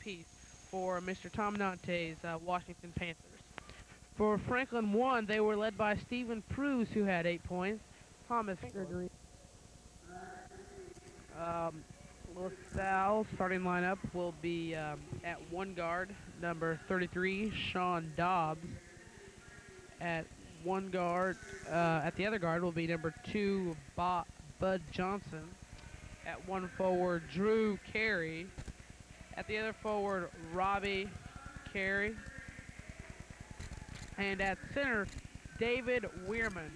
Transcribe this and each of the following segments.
apiece for Mr. Tom Nante's Washington Panthers. For Franklin 1, they were led by Stephen Pruse, who had 8 points. Thomas Gregory. LaSalle starting lineup will be at one guard, number 33, Sean Dobbs. At one guard, at the other guard will be number 2, Bud Johnson. At one forward, Drew Carey. At the other forward, Robbie Carey. And at center, David Weirman.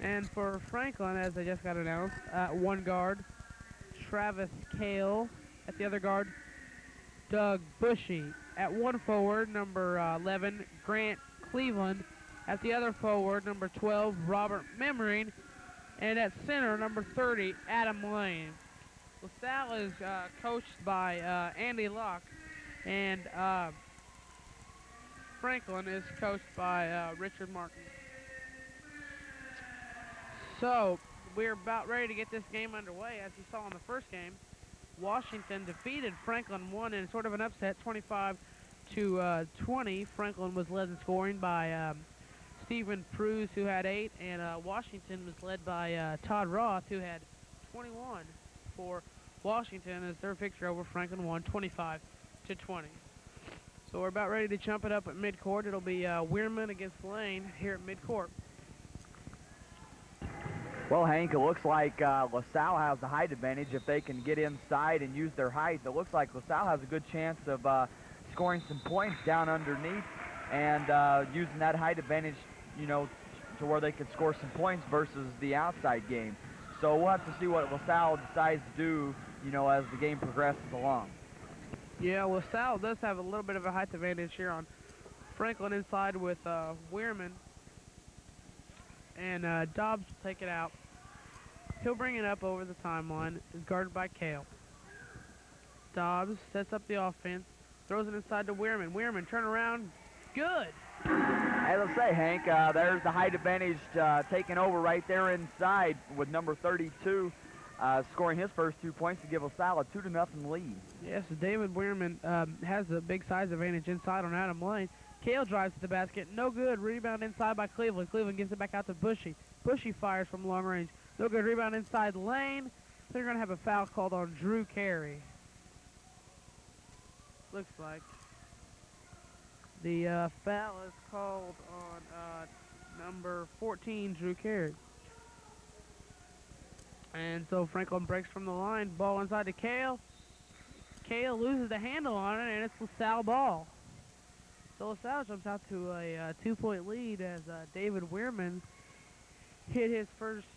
And for Franklin, as I just got announced, at one guard, Travis Kale. At the other guard, Doug Bushy. At one forward, number 11, Grant Cleveland. At the other forward, number 12, Robert Memering. And at center, number 30, Adam Lane. LaSalle is coached by Andy Locke, and Franklin is coached by Richard Martin. So, we're about ready to get this game underway. As you saw in the first game, Washington defeated Franklin 1 in sort of an upset, 25-20. Franklin was led in scoring by Stephen Pruse, who had 8, and Washington was led by Todd Roth, who had 21 for Washington as their victory over Franklin 1, 25-20. So we're about ready to jump it up at midcourt. It'll be Weirman against Lane here at midcourt. Well, Hank, it looks like LaSalle has the height advantage if they can get inside and use their height. It looks like LaSalle has a good chance of scoring some points down underneath and using that height advantage, you know, to where they could score some points versus the outside game. So we'll have to see what LaSalle decides to do, you know, as the game progresses along. Yeah, LaSalle does have a little bit of a height advantage here on Franklin inside with Weirman. And Dobbs will take it out. He'll bring it up over the timeline. Is guarded by Kale. Dobbs sets up the offense. Throws it inside to Weirman. Weirman, turn around. Good. Hey, let's say, Hank, there's the height advantage taking over right there inside with number 32 scoring his first 2 points to give LaSalle a 2-0 lead. Yes, David Weirman has a big size advantage inside on Adam Lane. Kale drives to the basket. No good. Rebound inside by Cleveland. Cleveland gives it back out to Bushy. Bushy fires from long range. No good. Rebound inside Lane. They're going to have a foul called on Drew Carey. Looks like. The foul is called on number 14, Drew Carey. And so Franklin breaks from the line. Ball inside to Kale. Kale loses the handle on it, and it's LaSalle ball. So LaSalle jumps out to a 2-point lead as David Weirman hit his first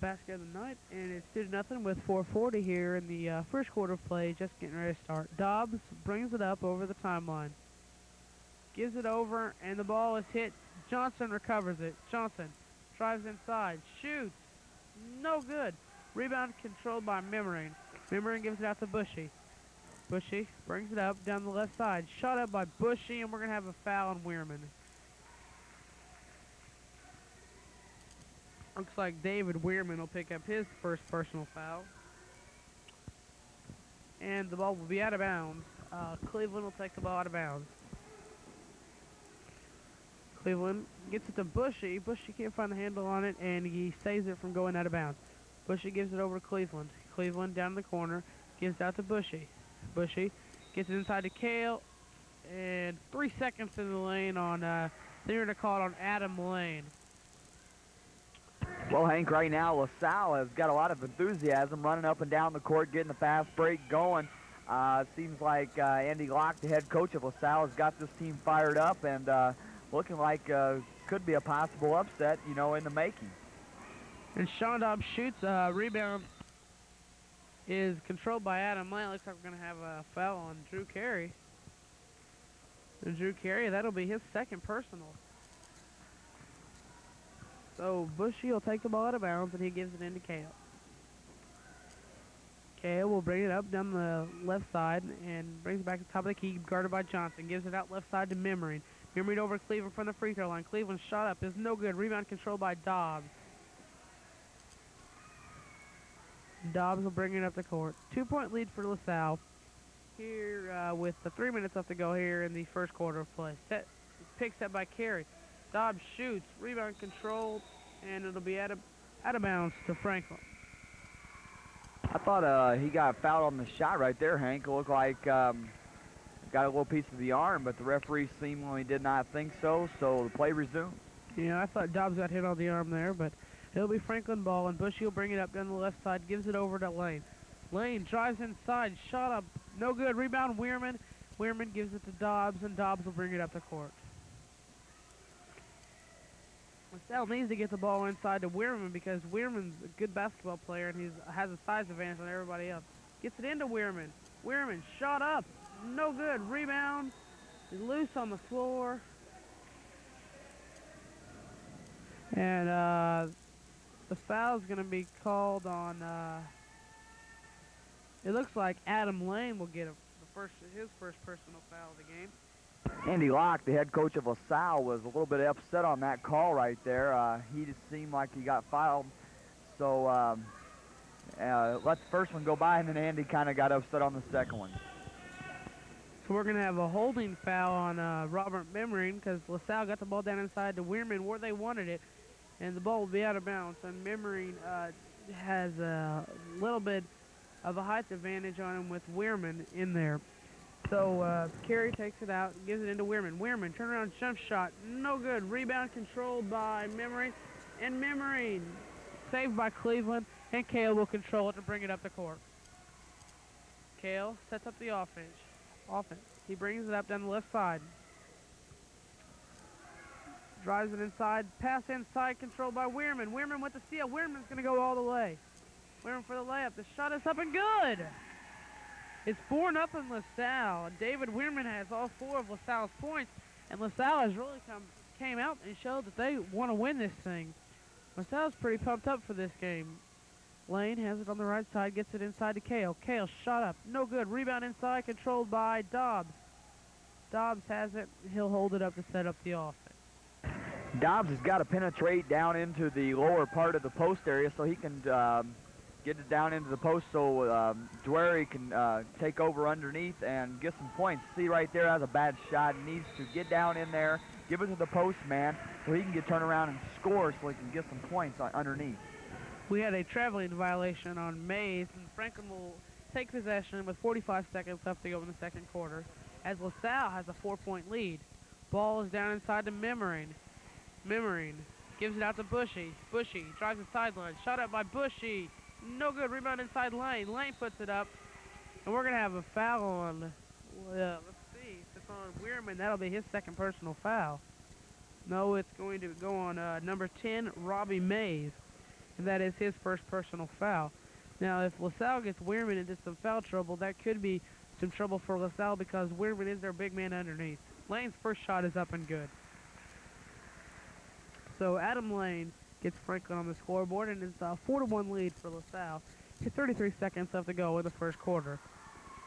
basket of the night, and it's 2-0 with 4:40 here in the first quarter of play, just getting ready to start. Dobbs brings it up over the timeline. Gives it over, and the ball is hit. Johnson recovers it. Johnson drives inside, shoots, no good. Rebound controlled by Memering. Memering gives it out to Bushy. Bushy brings it up down the left side. Shot up by Bushy, and we're going to have a foul on Weirman. Looks like David Weirman will pick up his first personal foul. And the ball will be out of bounds. Cleveland will take the ball out of bounds. Cleveland gets it to Bushy. Bushy can't find the handle on it, and he saves it from going out of bounds. Bushy gives it over to Cleveland. Cleveland down the corner gives it out to Bushy. Bushy gets it inside to Kale, and 3 seconds in the lane on, they're going to call it on Adam Lane. Well, Hank, right now LaSalle has got a lot of enthusiasm running up and down the court, getting the fast break going. Seems like Andy Locke, the head coach of LaSalle, has got this team fired up and looking like could be a possible upset, you know, in the making. And Sean Dobbs shoots. Rebound is controlled by Adam Lane. Looks like we're going to have a foul on Drew Carey. And Drew Carey, that'll be his second personal. So Bushy will take the ball out of bounds, and he gives it into Kale. Kale will bring it up down the left side and brings it back to the top of the key, guarded by Johnson. Gives it out left side to Memering. Memering over Cleveland from the free throw line. Cleveland's shot up is no good. Rebound controlled by Dobbs. Dobbs will bring it up the court. 2-point lead for LaSalle. Here with the 3 minutes left to go here in the first quarter of play. Pick set by Carey. Dobbs shoots, rebound controlled, and it'll be out of bounds to Franklin. I thought he got fouled on the shot right there, Hank. It looked like got a little piece of the arm, but the referee seemingly did not think so, so the play resumed. Yeah, I thought Dobbs got hit on the arm there, but it'll be Franklin ball, and Bushy will bring it up down the left side, gives it over to Lane. Lane drives inside, shot up, no good, rebound Weirman. Weirman gives it to Dobbs, and Dobbs will bring it up the court. LaSalle needs to get the ball inside to Weirman because Weirman's a good basketball player, and he has a size advantage on everybody else. Gets it into Weirman. Weirman, shot up, no good, rebound, he's loose on the floor. And the foul's going to be called on, it looks like Adam Lane will get his first personal foul of the game. Andy Locke, the head coach of LaSalle, was a little bit upset on that call right there. He just seemed like he got fouled. So let the first one go by, and then Andy kind of got upset on the second one. So we're going to have a holding foul on Robert Memering because LaSalle got the ball down inside to Weirman where they wanted it, and the ball will be out of bounds. And Memering has a little bit of a height advantage on him with Weirman in there. So Carey takes it out, gives it into Weirman. Weirman, turnaround jump shot, no good. Rebound controlled by Memering, and Memering saved by Cleveland, and Cale will control it to bring it up the court. Cale sets up the offense. He brings it up down the left side. Drives it inside, pass inside, controlled by Weirman. Weirman with the steal. Weirman's going to go all the way. Weirman for the layup. The shot is up and good. It's 4-0 LaSalle. David Weirman has all 4 of LaSalle's points, and LaSalle has really came out and showed that they want to win this thing. LaSalle's pretty pumped up for this game. Lane has it on the right side, gets it inside to Cale. Cale shot up, no good. Rebound inside, controlled by Dobbs. Dobbs has it. He'll hold it up to set up the offense. Dobbs has got to penetrate down into the lower part of the post area so he can get it down into the post so Dwyer can take over underneath and get some points. See right there, has a bad shot. He needs to get down in there, give it to the post man so he can get turned around and score so he can get some points underneath. We had a traveling violation on Mays, and Franklin will take possession with 45 seconds left to go in the second quarter as LaSalle has a 4-point lead. Ball is down inside to Memering. Memering gives it out to Bushy. Bushy drives the sideline. Shot up by Bushy. No good. Rebound inside Lane. Lane puts it up. And we're going to have a foul on, let's see, it's on Weirman. That'll be his second personal foul. No, it's going to go on number 10, Robbie Mays. And that is his first personal foul. Now, if LaSalle gets Weirman into some foul trouble, that could be some trouble for LaSalle because Weirman is their big man underneath. Lane's first shot is up and good. So Adam Lane gets Franklin on the scoreboard, and it's a 4-1 lead for LaSalle. 33 seconds left to go in the first quarter.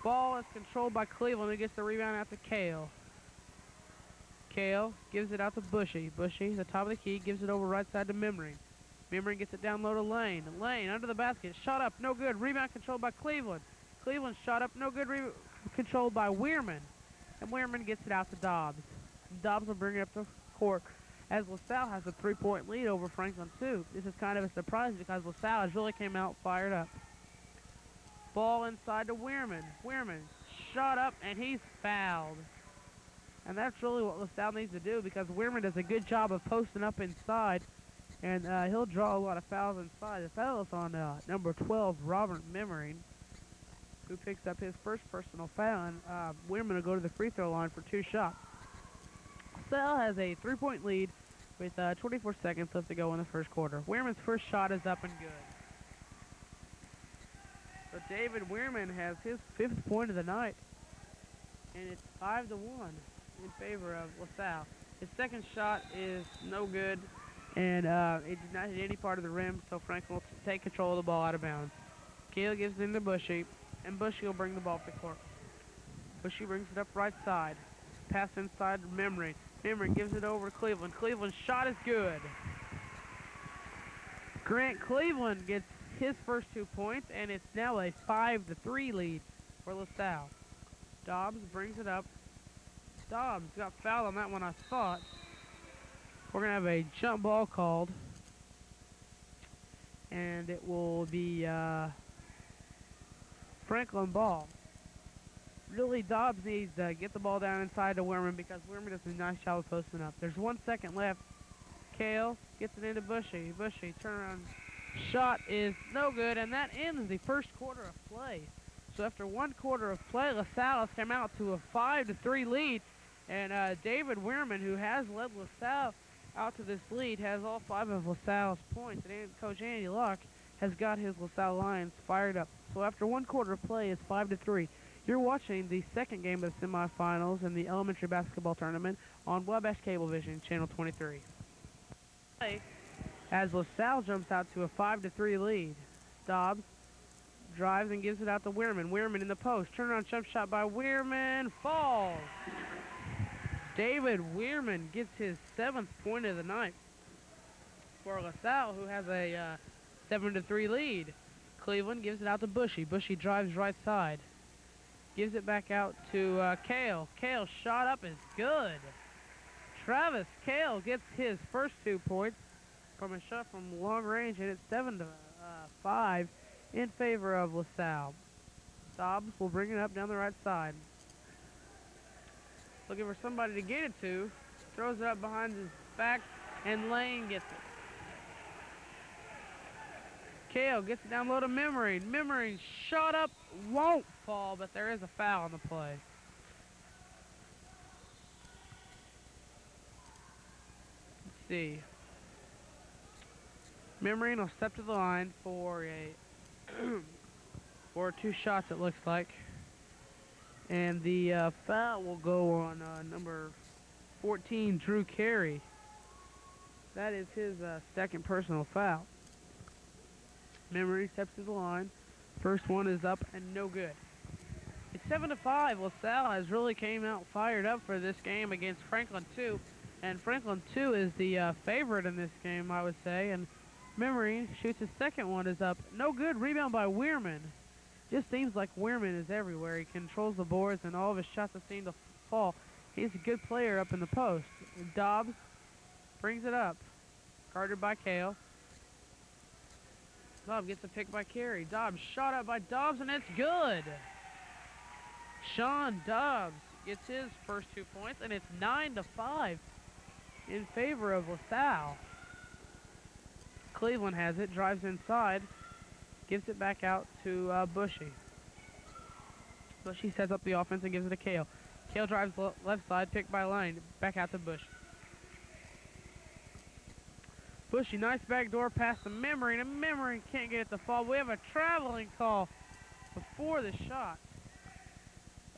Ball is controlled by Cleveland, who gets the rebound out to Cale. Cale gives it out to Bushy. Bushy, the top of the key, gives it over right side to Memering. Memering gets it down low to Lane. Lane under the basket, shot up, no good. Rebound controlled by Cleveland. Cleveland shot up, no good. Controlled by Weirman. And Weirman gets it out to Dobbs. Dobbs will bring it up to court as LaSalle has a 3-point lead over Franklin, too. This is kind of a surprise because LaSalle has really came out fired up. Ball inside to Weirman. Weirman shot up, and he's fouled. And that's really what LaSalle needs to do because Weirman does a good job of posting up inside, and he'll draw a lot of fouls inside. The foul is on number 12, Robert Memering, who picks up his first personal foul, and Weirman will go to the free throw line for 2 shots. LaSalle has a 3-point lead with 24 seconds left to go in the first quarter. Weirman's first shot is up and good. So David Weirman has his 5th point of the night, and it's 5-1 in favor of LaSalle. His second shot is no good, and it did not hit any part of the rim, so Franklin will take control of the ball out of bounds. Cale gives it into Bushy, and Bushy will bring the ball up the court. Bushy brings it up right side. Pass inside to Memering. Memering gives it over to Cleveland. Cleveland's shot is good. Grant Cleveland gets his first 2 points, and it's now a 5-3 lead for LaSalle. Dobbs brings it up. Dobbs got fouled on that one, I thought. We're going to have a jump ball called. And it will be Franklin ball. Really, Dobbs needs to get the ball down inside to Werman because Werman does a nice job of posting up. There's 1 second left. Kale gets it into Bushy. Bushy, turnaround shot is no good, and that ends the first quarter of play. So after 1 quarter of play, LaSalle has come out to a 5-3 lead, and David Werman, who has led LaSalle out to this lead, has all 5 of LaSalle's points, and Coach Andy Locke has got his LaSalle Lions fired up. So after 1 quarter of play, it's 5-3. You're watching the second game of the semifinals in the elementary basketball tournament on WebEx Cablevision, Channel 23. As LaSalle jumps out to a 5-3 lead, Dobbs drives and gives it out to Werman. Werman in the post. Turnaround jump shot by Werman. Falls. David Werman gets his 7th point of the night for LaSalle, who has a 7-3 lead. Cleveland gives it out to Bushy. Bushy drives right side. Gives it back out to Kale. Kale shot up is good. Travis Kale gets his first 2 points from a shot from long range, and it's 7-5 in favor of LaSalle. Dobbs will bring it up down the right side. Looking for somebody to get it to. Throws it up behind his back, and Lane gets it. Kale gets it down low to Memory. Memory shot up, won't fall, but there is a foul on the play. Let's see. Memory will step to the line for for 2 shots, it looks like. And the foul will go on number 14, Drew Carey. That is his second personal foul. Memory steps to the line. First one is up and no good. It's 7-5. LaSalle has really came out fired up for this game against Franklin 2. And Franklin 2 is the favorite in this game, I would say. And Memory shoots his second one is up. No good. Rebound by Werman. Just seems like Werman is everywhere. He controls the boards and all of his shots have seemed to fall. He's a good player up in the post. Dobbs brings it up. Guarded by Kale. Dobbs gets a pick by Carey. Dobbs shot up by Dobbs, and it's good. Sean Dobbs gets his first 2 points, and it's 9-5 in favor of LaSalle. Cleveland has it, drives inside, gives it back out to Bushy. Bushy sets up the offense and gives it to Kale. Kale drives left side, picked by Lane, back out to Bushy. Bushy, nice backdoor pass to Memory, and Memory can't get it to fall. We have a traveling call before the shot.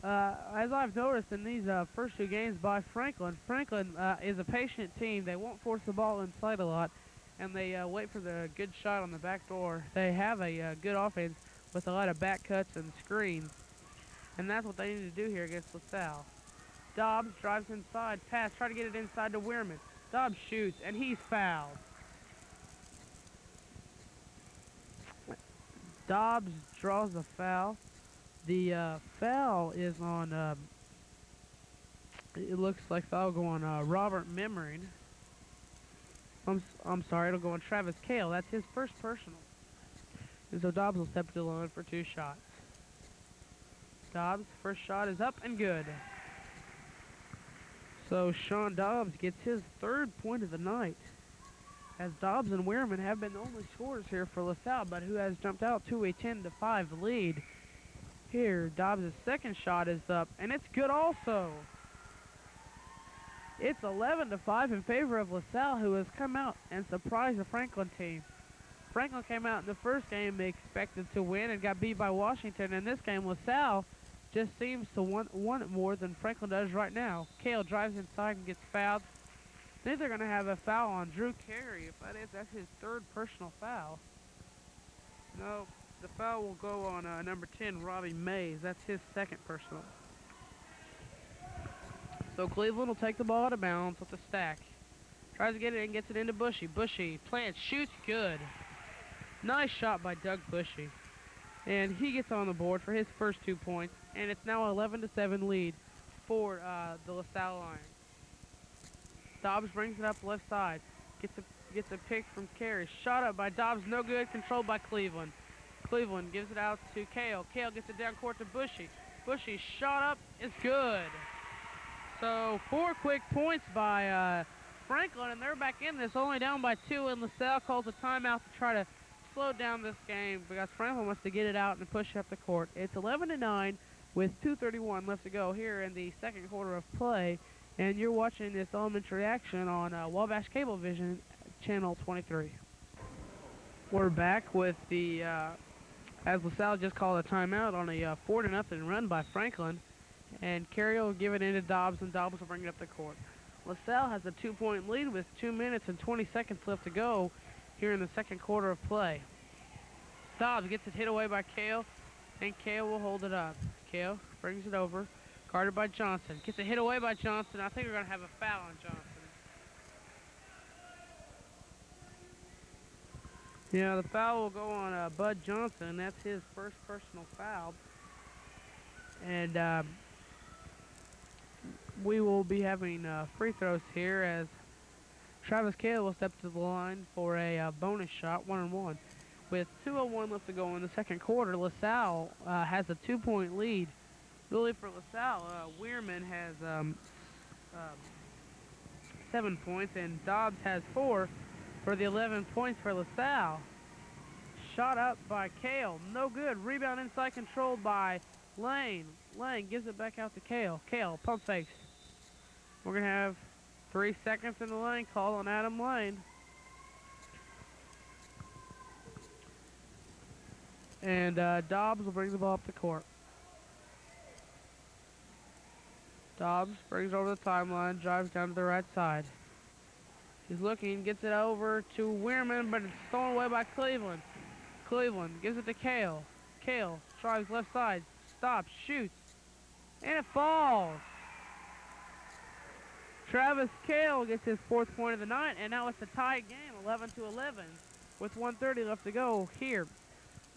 As I've noticed in these first 2 games by Franklin, Franklin is a patient team. They won't force the ball inside a lot, and they wait for the good shot on the back door. They have a good offense with a lot of back cuts and screens, and that's what they need to do here against LaSalle. Dobbs drives inside, pass, try to get it inside to Werman. Dobbs shoots, and he's fouled. Dobbs draws the foul. The foul is on, it looks like foul go on Robert Memory. I'm sorry, it'll go on Travis Kale. That's his first personal. And so Dobbs will step to the line for 2 shots. Dobbs' first shot is up and good. So Sean Dobbs gets his 3rd point of the night, as Dobbs and Werman have been the only scorers here for LaSalle, but who has jumped out to a 10-5 lead. Here, Dobbs' second shot is up, and it's good also. It's 11-5 in favor of LaSalle, who has come out and surprised the Franklin team. Franklin came out in the first game expected to win and got beat by Washington. In this game, LaSalle just seems to want it more than Franklin does right now. Kale drives inside and gets fouled. I think they're going to have a foul on Drew Carey. If that is, that's his 3rd personal foul. No, the foul will go on number 10, Robbie Mays. That's his 2nd personal. So Cleveland will take the ball out of bounds with a stack. Tries to get it and gets it into Bushy. Bushy plants, shoots, good. Nice shot by Doug Bushy. And he gets on the board for his first 2 points. And it's now 11-7 lead for the LaSalle Lions. Dobbs brings it up left side. Gets a pick from Carey. Shot up by Dobbs, no good. Controlled by Cleveland. Cleveland gives it out to Kale. Kale gets it down court to Bushy. Bushy shot up is good. So 4 quick points by Franklin, and they're back in this, only down by 2, and LaSalle calls a timeout to try to slow down this game because Franklin wants to get it out and push up the court. It's 11-9 with 2:31 left to go here in the second quarter of play, and you're watching this elementary action on Wabash Cablevision, channel 23. We're back with the, as LaSalle just called a timeout on a 4-0 run by Franklin, and Carey will give it into Dobbs, and Dobbs will bring it up the court. LaSalle has a 2-point lead with 2 minutes and 20 seconds left to go here in the second quarter of play. Dobbs gets it hit away by Kale, and Kale will hold it up. Kale brings it over, guarded by Johnson. Gets it hit away by Johnson. I think we're going to have a foul on Johnson. Yeah, the foul will go on Bud Johnson. That's his first personal foul. And we will be having free throws here as Travis Kale will step to the line for a bonus shot, 1-1. With 2:01 left to go in the second quarter, LaSalle has a 2-point lead. Really for LaSalle, Weirman has 7 points, and Dobbs has 4 for the 11 points for LaSalle. Shot up by Kale, no good. Rebound inside controlled by Lane. Lane gives it back out to Kale. Kale, pump fakes. We're going to have 3 seconds in the lane call on Adam Lane. And Dobbs will bring the ball up the court. Dobbs brings it over the timeline, drives down to the right side. He's looking, gets it over to Weirman, but it's stolen away by Cleveland. Cleveland gives it to Kale. Kale drives left side, stops, shoots, and it falls. Travis Kale gets his 4th point of the night, and now it's a tie game, 11-11, with 1:30 left to go here.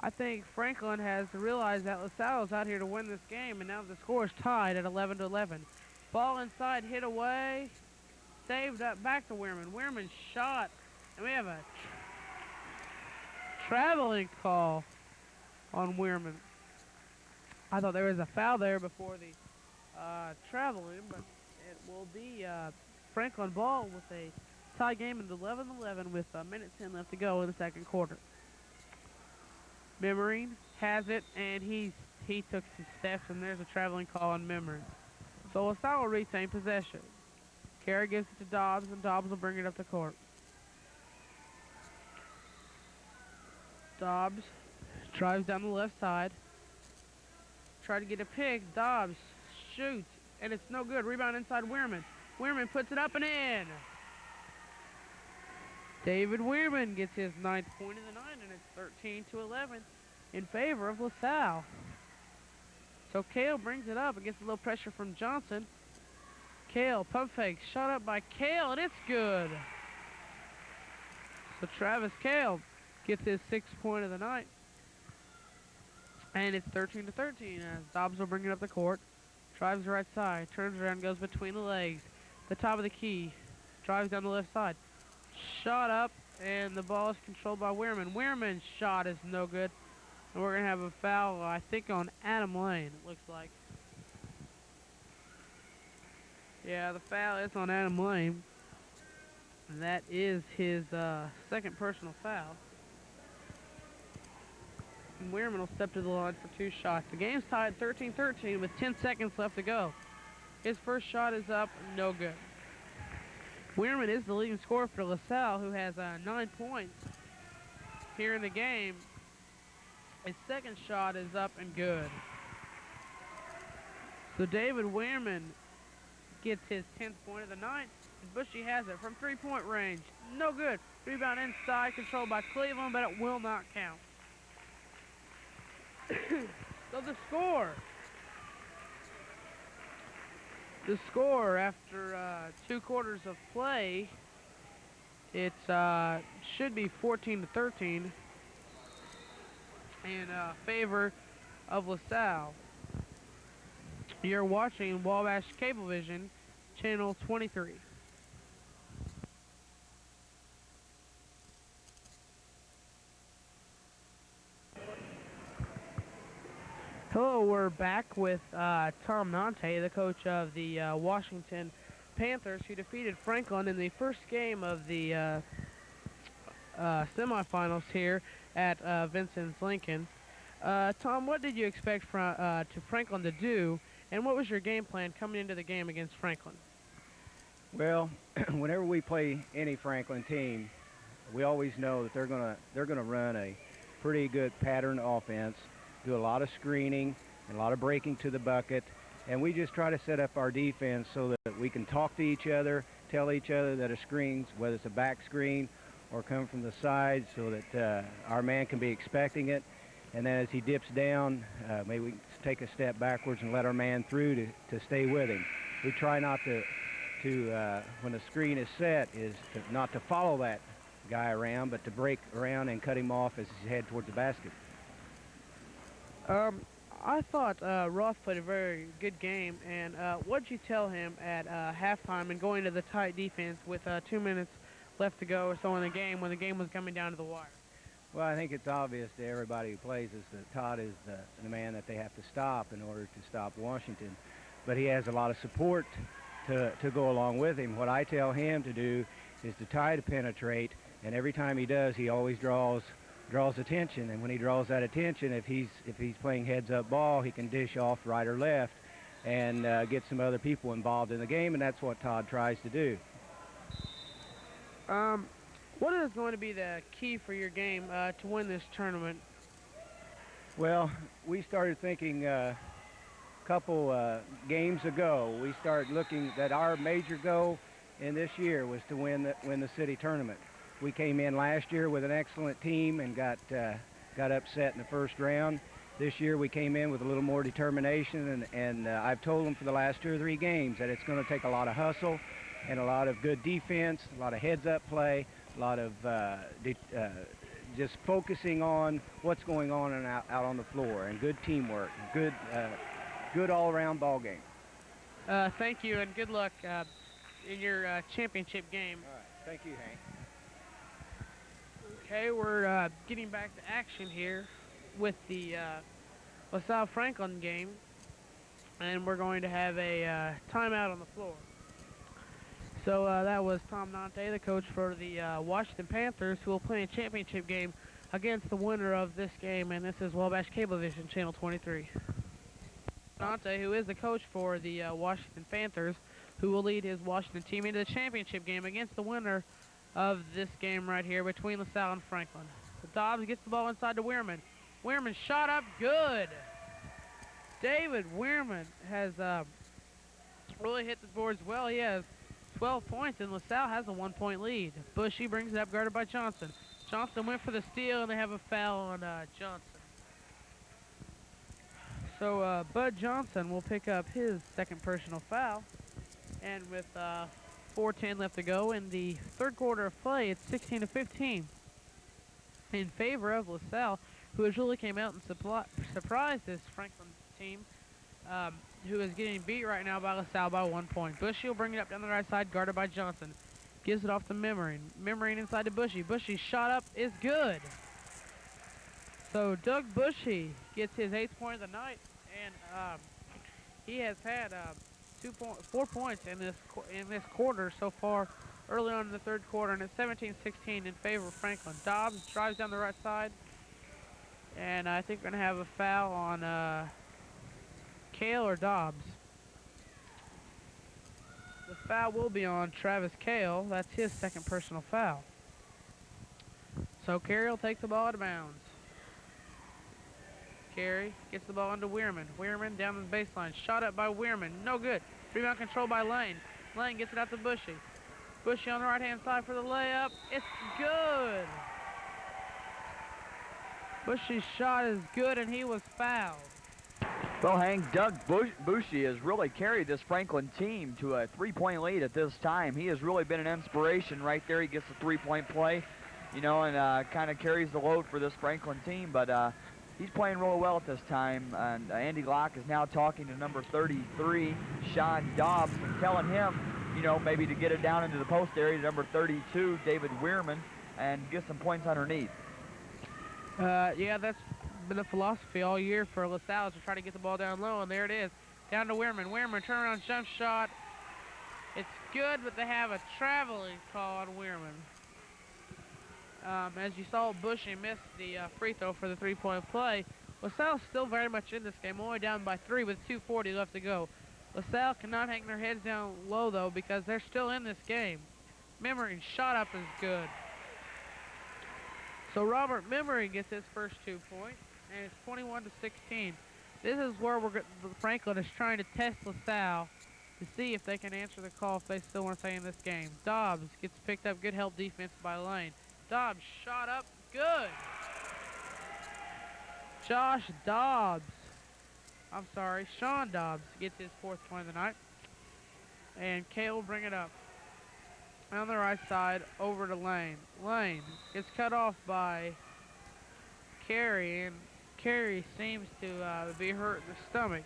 I think Franklin has realized that LaSalle is out here to win this game, and now the score is tied at 11-11. Ball inside, hit away, saved up back to Weirman. Weirman shot, and we have a traveling call on Weirman. I thought there was a foul there before the traveling, but it will be Franklin ball with a tie game at 11-11 with a minute 10 left to go in the second quarter. Memorine has it, and he took some steps, and there's a traveling call on Memorine. So LaSalle will retain possession. Carey gives it to Dobbs, and Dobbs will bring it up the court. Dobbs drives down the left side. Try to get a pick. Dobbs shoots, and it's no good. Rebound inside Weirman. Weirman puts it up and in. David Weirman gets his 9th point of the night, and it's 13-11 in favor of LaSalle. So Kale brings it up and gets a little pressure from Johnson. Kale, pump fake, shot up by Kale, and it's good. So Travis Kale gets his 6th point of the night. And it's 13-13 as Dobbs will bring it up the court. Drives the right side, turns around, goes between the legs. The top of the key, drives down the left side. Shot up, and the ball is controlled by Weirman. Weirman's shot is no good. And we're going to have a foul, I think, on Adam Lane, it looks like. Yeah, the foul is on Adam Lane. And that is his 2nd personal foul. And Weirman will step to the line for 2 shots. The game's tied 13-13 with 10 seconds left to go. His first shot is up, no good. Weirman is the leading scorer for LaSalle, who has 9 points here in the game. His 2nd shot is up and good. So David Weirman gets his 10th point of the night, and Bushy has it from 3-point range. No good. Rebound inside, controlled by Cleveland, but it will not count. So the score after 2 quarters of play, it should be 14-13 in favor of LaSalle. You're watching Wabash Cablevision, channel 23. Hello, we're back with Tom Nante, the coach of the Washington Panthers, who defeated Franklin in the first game of the semifinals here at Vincent's Lincoln. Tom, what did you expect to Franklin to do, and what was your game plan coming into the game against Franklin? Well, whenever we play any Franklin team, we always know that they're gonna run a pretty good pattern offense, do a lot of screening and a lot of breaking to the bucket, and we just try to set up our defense so that we can talk to each other, tell each other that a screen, whether it's a back screen or come from the side, so that our man can be expecting it, and then as he dips down, maybe we take a step backwards and let our man through to stay with him. We try not to when the screen is set, not to follow that guy around, but to break around and cut him off as he head towards the basket. I thought Roth played a very good game, and what did you tell him at halftime and going to the tight defense with 2 minutes left to go or so in the game when the game was coming down to the wire? Well, I think it's obvious to everybody who plays us that Todd is the man that they have to stop in order to stop Washington. But he has a lot of support to go along with him. What I tell him to do is to try to penetrate, and every time he does, he always draws attention. And when he draws that attention, if he's playing heads-up ball, he can dish off right or left and get some other people involved in the game, and that's what Todd tries to do. What is going to be the key for your game to win this tournament? Well, we started thinking couple games ago, we started looking that our major goal in this year was to win the city tournament. We came in last year with an excellent team and got upset in the first round. This year we came in with a little more determination, and I've told them for the last 2 or 3 games that it's going to take a lot of hustle and a lot of good defense, a lot of heads-up play, a lot of just focusing on what's going on out on the floor, and good teamwork, good all-around ball game. Thank you, and good luck in your championship game. All right. Thank you, Hank. Okay, we're getting back to action here with the LaSalle Franklin game, and we're going to have a timeout on the floor. So that was Tom Nante, the coach for the Washington Panthers, who will play a championship game against the winner of this game, and this is Wabash Cablevision, channel 23. Nante, who is the coach for the Washington Panthers, who will lead his Washington team into the championship game against the winner of this game right here between LaSalle and Franklin. Dobbs gets the ball inside to Weirman. Weirman shot up good. David Weirman has really hit the boards well. He has 12 points, and LaSalle has a 1-point lead. Bushy brings it up, guarded by Johnson. Johnson went for the steal, and they have a foul on Johnson. So Bud Johnson will pick up his second personal foul. And with 4:10 left to go in the third quarter of play, it's 16-15 in favor of LaSalle, who has really came out and surprised this Franklin team, who is getting beat right now by LaSalle by 1 point. Bushy will bring it up down the right side, guarded by Johnson. Gives it off to Memmering. Memmering inside to Bushy. Bushy's shot up is good. So Doug Bushy gets his 8th point of the night, and he has had 4 points in this quarter so far, early on in the third quarter, and it's 17-16 in favor of Franklin. Dobbs drives down the right side, and I think we're going to have a foul on Kale or Dobbs. The foul will be on Travis Kale. That's his second personal foul. So Carey will take the ball out of bounds. Carey gets the ball into Weirman. Weirman down the baseline. Shot up by Weirman. No good. Rebound control by Lane. Lane gets it out to Bushy. Bushy on the right-hand side for the layup. It's good. Bushy's shot is good, and he was fouled. Well, Hank, Doug Bushy has really carried this Franklin team to a 3-point lead at this time. He has really been an inspiration right there. He gets the 3-point play, you know, and kind of carries the load for this Franklin team. But he's playing really well at this time. And Andy Locke is now talking to number 33, Sean Dobbs, and telling him, you know, maybe to get it down into the post area to number 32, David Weirman, and get some points underneath. Yeah, that's been the philosophy all year for LaSalle, to try to get the ball down low, and there it is. Down to Weirman. Weirman, turnaround jump shot. It's good, but they have a traveling call on Weirman. As you saw, Bushy missed the free throw for the three-point play. LaSalle's still very much in this game, only down by 3 with 2:40 left to go. LaSalle cannot hang their heads down low, though, because they're still in this game. Memory shot up is good. So Robert Memory gets his first 2 points, and it's 21-16. This is where Franklin is trying to test LaSalle to see if they can answer the call if they still want to stay in this game. Dobbs gets picked up, good help defense by Lane. Dobbs shot up, good. Sean Dobbs gets his 4th point of the night. And Kale will bring it up. On the right side, over to Lane. Lane gets cut off by Carey, and Carey seems to be hurt in the stomach.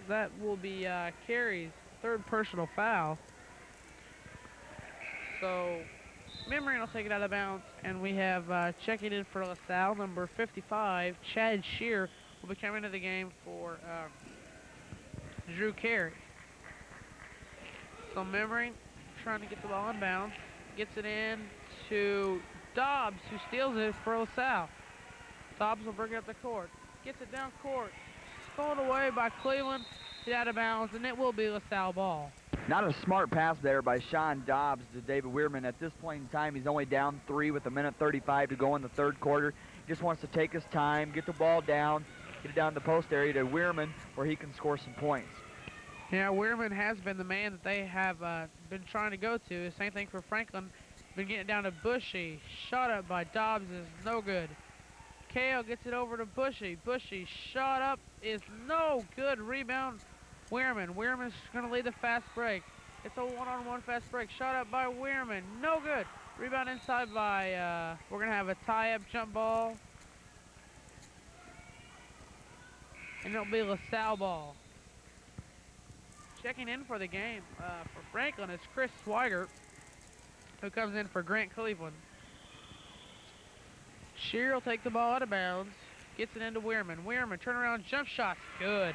That will be Carey's 3rd personal foul. So Memory will take it out of bounds, and we have checking in for LaSalle, number 55, Chad Shear, will be coming into the game for Drew Carey. So Memory trying to get the ball in bounds, gets it in to Dobbs, who steals it for LaSalle. Dobbs will bring it up the court, gets it down court, stolen away by Cleveland, get out of bounds, and it will be LaSalle ball. Not a smart pass there by Sean Dobbs to David Weirman. At this point in time, he's only down 3 with 1:35 to go in the 3rd quarter. He just wants to take his time, get the ball down, get it down in the post area to Weirman where he can score some points. Yeah, Weirman has been the man that they have been trying to go to. Same thing for Franklin. Been getting down to Bushy. Shot up by Dobbs is no good. Kale gets it over to Bushy. Bushy shot up is no good. Rebound Weirman. Weirman's going to lead the fast break. It's a one-on-one fast break. Shot up by Weirman. No good. Rebound inside by, we're going to have a tie-up jump ball. And it'll be LaSalle ball. Checking in for the game for Franklin is Chris Swigert, who comes in for Grant Cleveland. Shear will take the ball out of bounds, gets it into Weirman. Weirman, turnaround jump shots, good.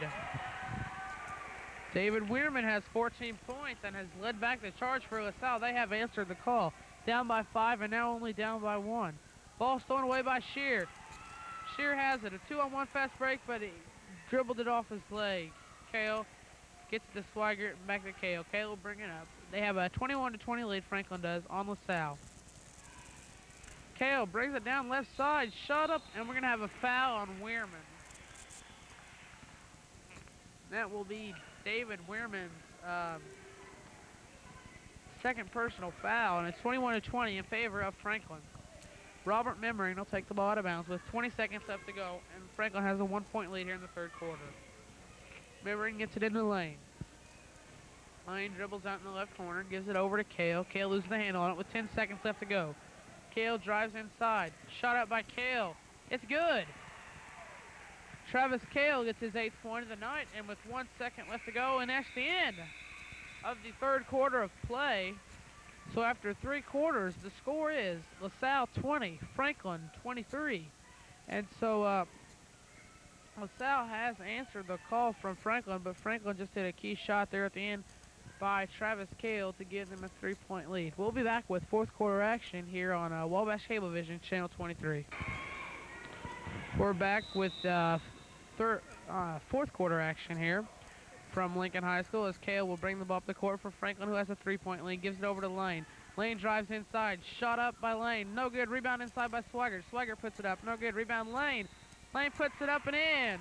David Weirman has 14 points and has led back the charge for LaSalle. They have answered the call. Down by 5 and now only down by 1. Ball stolen away by Shear. Shear has it, a 2-on-1 fast break, but he dribbled it off his leg. Kale gets it to Swigert and back to Kale. Kale will bring it up. They have a 21-20 lead, Franklin does, on LaSalle. Kale brings it down left side, shot up, and we're going to have a foul on Weirman. That will be David Weirman's 2nd personal foul, and it's 21-20 in favor of Franklin. Robert Memory will take the ball out of bounds with 20 seconds left to go, and Franklin has a 1-point lead here in the 3rd quarter. Memory gets it into Lane. Lane dribbles out in the left corner, gives it over to Kale. Kale loses the handle on it with 10 seconds left to go. Kale drives inside. Shot out by Kale. It's good. Travis Kale gets his 8th point of the night, and with 1 second left to go, and that's the end of the 3rd quarter of play. So after 3 quarters, the score is LaSalle 20, Franklin 23. And so LaSalle has answered the call from Franklin, but Franklin just hit a key shot there at the end by Travis Kale to give them a 3-point lead. We'll be back with 4th quarter action here on Wabash Cablevision, Channel 23. We're back with 4th quarter action here from Lincoln High School as Kale will bring the ball up the court for Franklin, who has a 3-point lead. Gives it over to Lane. Lane drives inside. Shot up by Lane. No good. Rebound inside by Swigert. Swigert puts it up. No good. Rebound Lane. Lane puts it up and in.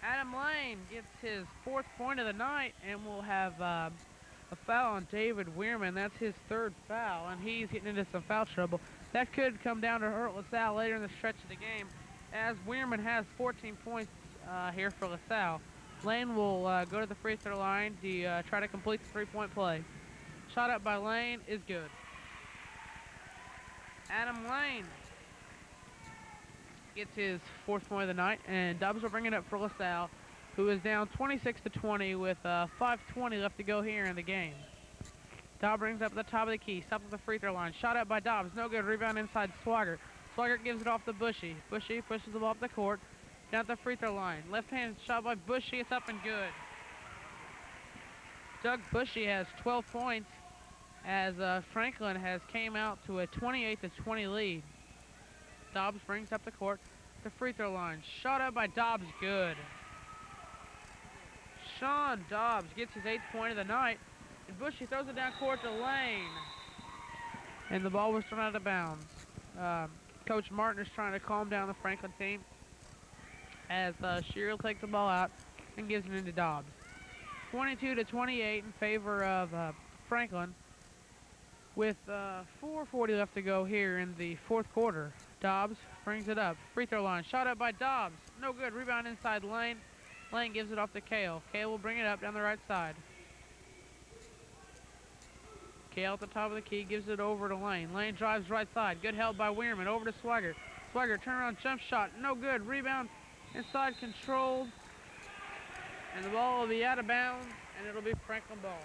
Adam Lane gets his 4th point of the night, and we'll have a foul on David Weirman. That's his 3rd foul, and he's getting into some foul trouble. That could come down to hurt LaSalle later in the stretch of the game, as Weirman has 14 points here for LaSalle. Lane will go to the free throw line to try to complete the 3-point play. Shot up by Lane is good. Adam Lane gets his 4th point of the night, and Dobbs will bring it up for LaSalle, who is down 26-20 with 5:20 left to go here in the game. Dobbs brings up at the top of the key, stops at the free throw line. Shot up by Dobbs, no good. Rebound inside Swigert. Swigert gives it off to Bushy. Bushy pushes the ball up the court, down at the free throw line. Left hand shot by Bushy, it's up and good. Doug Bushy has 12 points as Franklin has came out to a 28-20 lead. Dobbs brings up the court, the free throw line. Shot up by Dobbs, good. Sean Dobbs gets his 8th point of the night, and Bushy throws it down court to Lane. And the ball was thrown out of bounds. Coach Martin is trying to calm down the Franklin team as Shearer will take the ball out and gives it into Dobbs. 22-28 in favor of Franklin with 4:40 left to go here in the 4th quarter. Dobbs brings it up. Free throw line. Shot up by Dobbs. No good. Rebound inside Lane. Lane gives it off to Kale. Kale will bring it up down the right side. Kale at the top of the key gives it over to Lane. Lane drives right side. Good help by Weirman. Over to Swigert. Swigert turnaround jump shot. No good. Rebound inside controlled. And the ball will be out of bounds, and it'll be Franklin ball.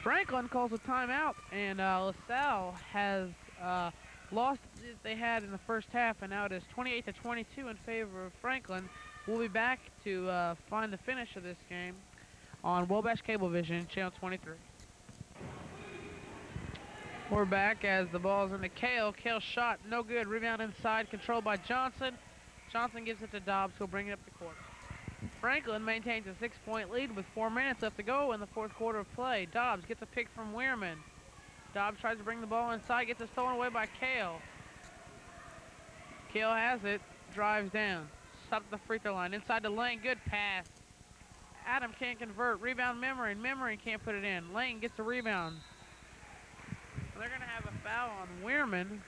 Franklin calls a timeout, and LaSalle has lost what they had in the first half, and now it is 28-22 in favor of Franklin. We'll be back to find the finish of this game on Wabash Cablevision, Channel 23. We're back as the ball's into Kale. Kale shot, no good. Rebound inside, controlled by Johnson. Johnson gives it to Dobbs, who'll bring it up the court. Franklin maintains a 6-point lead with 4 minutes left to go in the 4th quarter of play. Dobbs gets a pick from Weirman. Dobbs tries to bring the ball inside, gets it stolen away by Kale. Kale has it, drives down. Stops at the free throw line. Inside the lane, good pass. Adam can't convert. Rebound Memory. Memory can't put it in. Lane gets a rebound. They're going to have a foul on Weirman.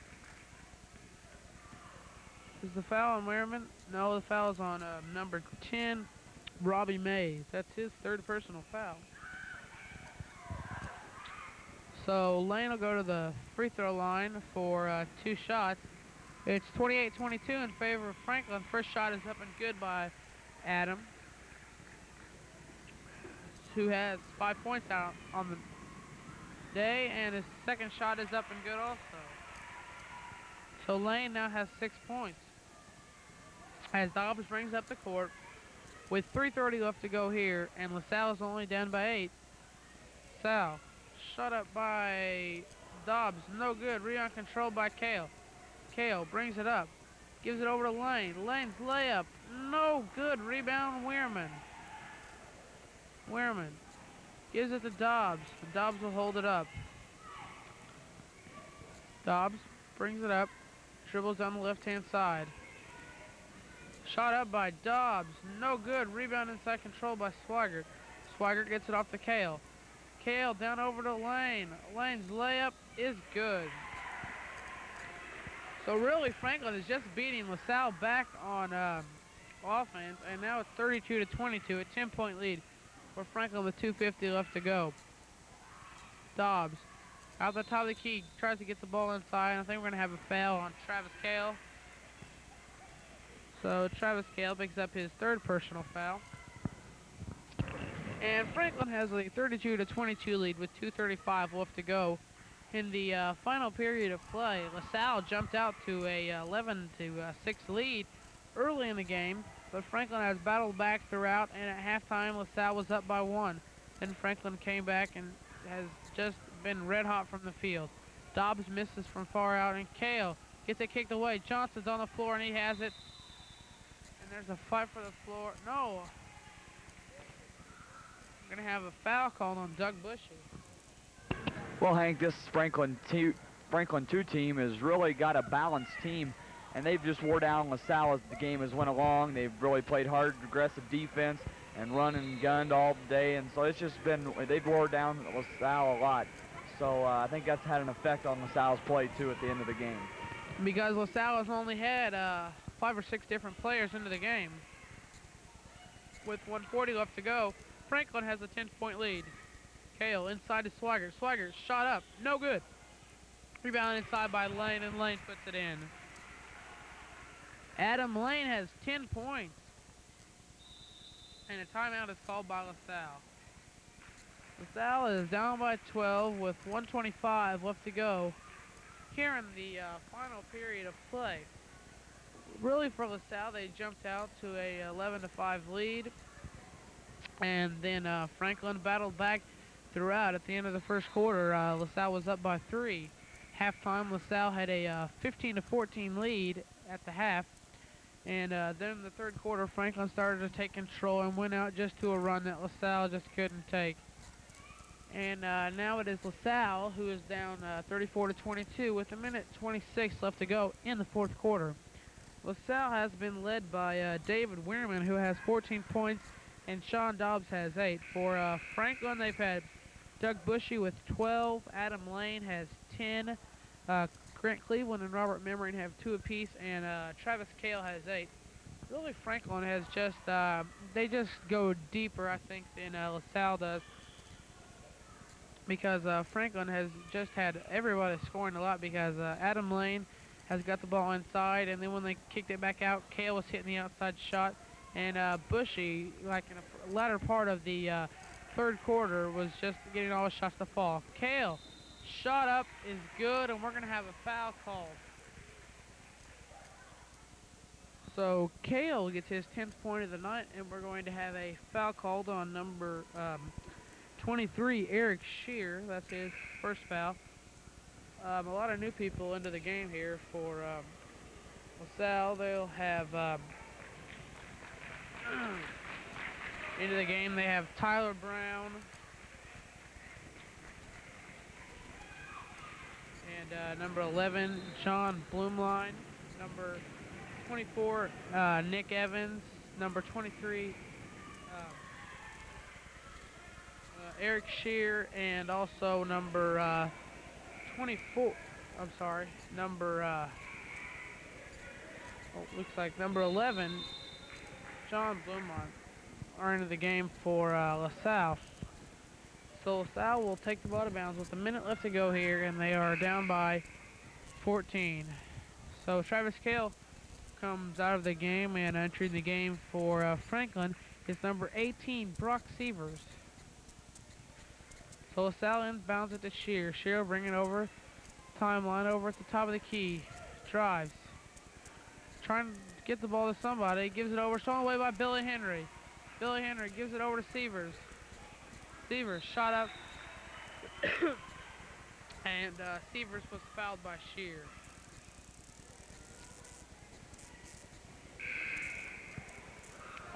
Is the foul on Weirman? No, the foul is on number 10, Robbie Mays. That's his 3rd personal foul. So Lane will go to the free throw line for 2 shots. It's 28-22 in favor of Franklin. First shot is up and good by Adam, who has 5 points out on the day, and his second shot is up and good also. So Lane now has 6 points. As Dobbs brings up the court with 3:30 left to go here, and LaSalle is only down by 8. LaSalle shot up by Dobbs, no good. Rebound controlled by Kale. Kale brings it up, gives it over to Lane. Lane's layup, no good. Rebound Weirman. Weirman gives it to Dobbs. Dobbs will hold it up. Dobbs brings it up, dribbles down the left-hand side. Shot up by Dobbs, no good. Rebound inside control by Swigert. Swigert gets it off to Kale. Kale down over to Lane. Lane's layup is good. So really, Franklin is just beating LaSalle back on offense, and now it's 32-22, a 10-point lead for Franklin with 2:50 left to go. Dobbs out the top of the key, tries to get the ball inside. I think we're going to have a foul on Travis Kale. So Travis Kale picks up his 3rd personal foul. And Franklin has a 32-22 lead with 2:35 left to go. In the final period of play, LaSalle jumped out to a 11-6 lead early in the game, but Franklin has battled back throughout, and at halftime, LaSalle was up by 1. Then Franklin came back and has just been red hot from the field. Dobbs misses from far out, and Kale gets it kicked away. Johnson's on the floor, and he has it. And there's a fight for the floor. No. We're going to have a foul called on Doug Bushy. Well, Hank, this Franklin 2 team has really got a balanced team, and they've just wore down LaSalle as the game has went along. They've really played hard, aggressive defense, and run and gunned all day, and so it's just been, they've wore down LaSalle a lot. So I think that's had an effect on LaSalle's play, too, at the end of the game. Because LaSalle has only had 5 or 6 different players into the game. With 1:40 left to go, Franklin has a 10-point lead. Kale inside to Swigert. Swigert shot up, no good. Rebound inside by Lane, and Lane puts it in. Adam Lane has 10 points. And a timeout is called by LaSalle. LaSalle is down by 12 with 1:25 left to go here in the final period of play. Really, for LaSalle, they jumped out to a 11-5 lead, and then Franklin battled back throughout. At the end of the first quarter, LaSalle was up by 3. Halftime, LaSalle had a 15-14 lead at the half, and then in the third quarter, Franklin started to take control and went out just to a run that LaSalle just couldn't take. And now it is LaSalle who is down 34-22 with 1:26 left to go in the fourth quarter. LaSalle has been led by David Weirman, who has 14 points, and Sean Dobbs has 8. For Franklin, they've had Doug Bushy with 12, Adam Lane has 10, Grant Cleveland and Robert Memmering have 2 apiece, and Travis Cale has 8. Really, Franklin has just, they just go deeper, I think, than LaSalle does, because Franklin has just had everybody scoring a lot, because Adam Lane has got the ball inside, and then when they kicked it back out, Cale was hitting the outside shot, and Bushy, like in the latter part of the third quarter, was just getting all his shots to fall. Cale, shot up is good, and we're going to have a foul called. So Cale gets his 10th point of the night, and we're going to have a foul called on number 23, Eric Shear. That's his first foul. A lot of new people into the game here for LaSalle. They'll have into the game. They have Tyler Brown and number 11, John Bloomline. Number 24, Nick Evans. Number 23, Eric Shear, and also number 24, I'm sorry, number, looks like number 11, John Bloomont, are into the game for LaSalle. So LaSalle will take the ball out of bounds with a minute left to go here, and they are down by 14. So Travis Cale comes out of the game, and entering the game for Franklin is number 18, Brock Sievers. So LaSalle inbounds it to Shear. Shear will bring it over, timeline over at the top of the key. Drives. Trying to get the ball to somebody. Gives it over. Stolen away by Billy Henry. Billy Henry gives it over to Sievers. Sievers shot up. And Sievers was fouled by Shear.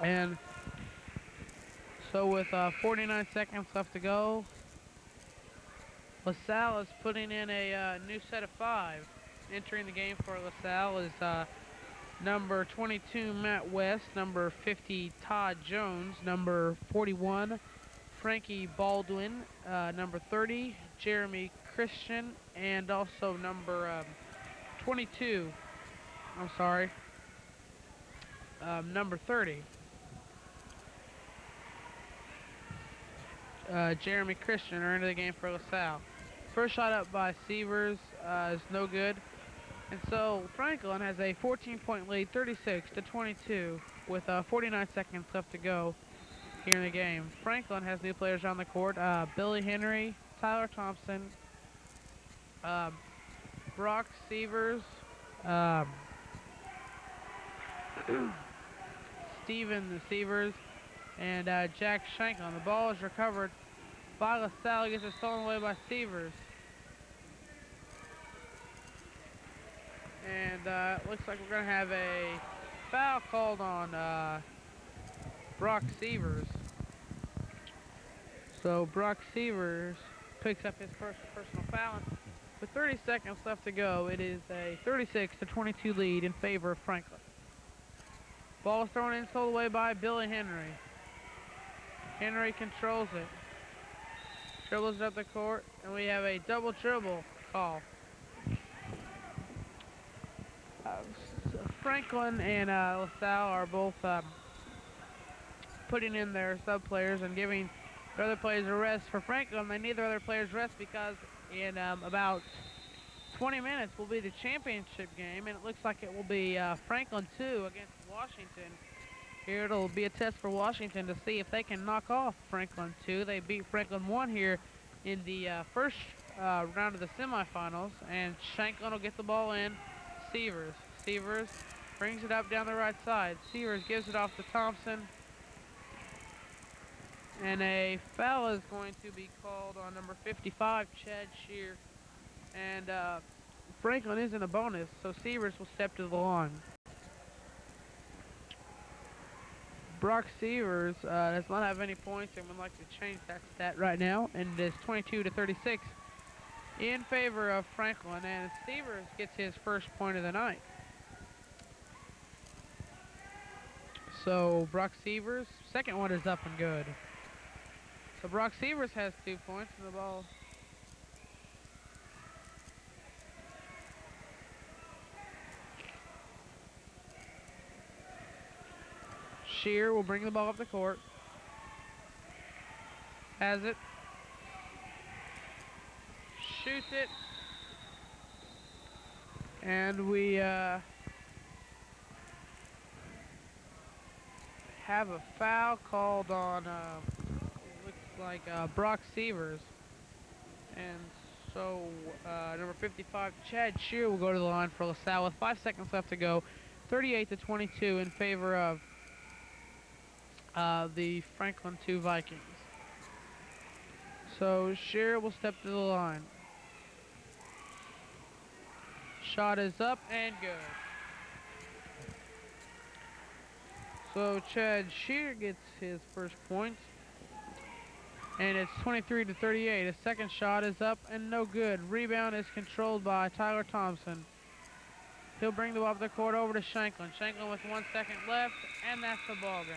And so with 49 seconds left to go, LaSalle is putting in a new set of 5. Entering the game for LaSalle is number 22, Matt West, number 50, Todd Jones, number 41, Frankie Baldwin, number 30, Jeremy Christian, and also number 22, I'm sorry, number 30, Jeremy Christian are into the game for LaSalle. First shot up by Sievers is no good. And so Franklin has a 14-point lead, 36-22, with 49 seconds left to go here in the game. Franklin has new players on the court. Billy Henry, Tyler Thompson, Brock Sievers, Steven Sievers, and Jack Shanklin. The ball is recovered by LaSalle. Gets it stolen away by Sievers. And it looks like we're going to have a foul called on Brock Sievers. So Brock Sievers picks up his first personal foul. With 30 seconds left to go, it is a 36-22 lead in favor of Franklin. Ball is thrown in, stolen away by Billy Henry. Henry controls it. Dribbles it up the court, and we have a double dribble call. Franklin and LaSalle are both putting in their sub players and giving their other players a rest. For Franklin, they need their other players rest because in about 20 minutes will be the championship game, and it looks like it will be Franklin 2 against Washington. Here it'll be a test for Washington to see if they can knock off Franklin 2. They beat Franklin 1 here in the first round of the semifinals, and Shanklin will get the ball in. Severs brings it up down the right side. Severs gives it off to Thompson. And a foul is going to be called on number 55, Chad Shear. And Franklin is in a bonus, so Severs will step to the line. Brock Severs does not have any points and would like to change that stat right now, and it is 22-36 in favor of Franklin, and Severs gets his first point of the night. So Brock Severs, second one is up and good. So Brock Severs has 2 points in the ball. Shear will bring the ball up the court. Has it. Shoots it. And we have a foul called on, looks like Brock Severs. And so number 55, Chad Shear will go to the line for LaSalle with 5 seconds left to go. 38-22 in favor of the Franklin 2 Vikings. So Shear will step to the line. Shot is up and good. So Chad Shear gets his first point. And it's 23-38. His second shot is up and no good. Rebound is controlled by Tyler Thompson. He'll bring the ball up the court over to Shanklin. Shanklin with 1 second left, and that's the ball game.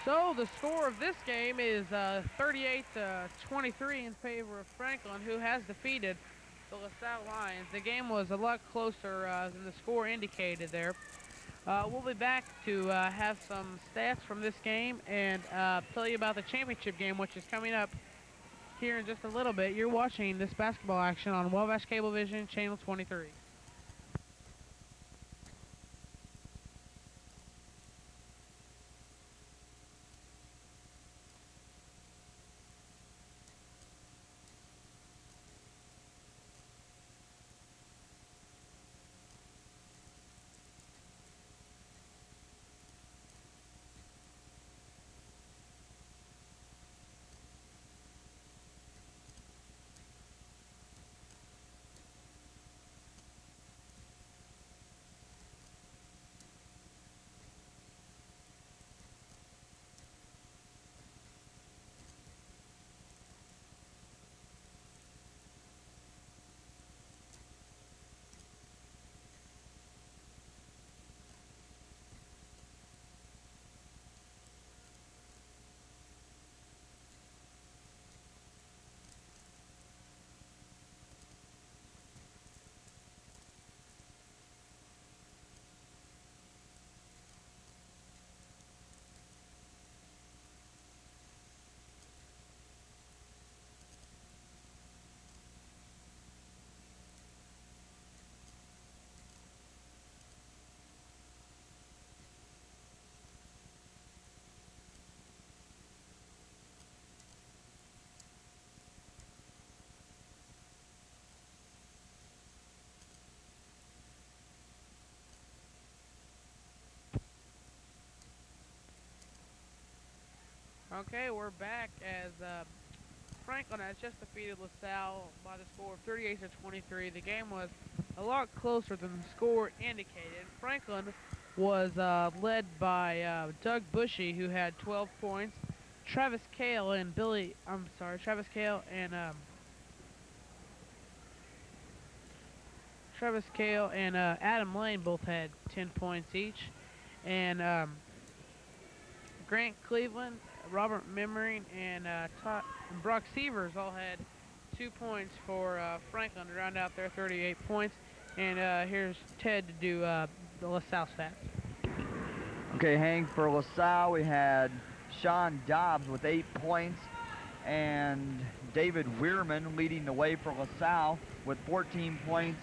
So the score of this game is 38-23 in favor of Franklin, who has defeated the LaSalle Lions. The game was a lot closer than the score indicated there. We'll be back to have some stats from this game and tell you about the championship game, which is coming up here in just a little bit. You're watching this basketball action on Wabash Cablevision, Channel 23. Okay, we're back as Franklin has just defeated LaSalle by the score of 38-23. The game was a lot closer than the score indicated. Franklin was led by Doug Bushy, who had 12 points. Travis Cale and Adam Lane both had 10 points each. And Grant Cleveland, Robert Memmering, and Brock Severs all had 2 points for Franklin to round out their 38 points. And here's Ted to do the LaSalle stats. Okay, Hank, for LaSalle we had Sean Dobbs with 8 points, and David Weirman leading the way for LaSalle with 14 points,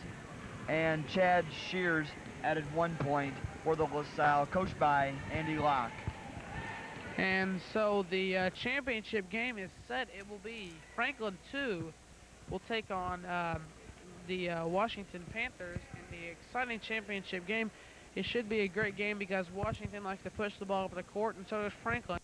and Chad Shears added 1 point for the LaSalle, coached by Andy Locke. And so the championship game is set. It will be Franklin 2 will take on the Washington Panthers in the exciting championship game. It should be a great game because Washington likes to push the ball up the court, and so does Franklin.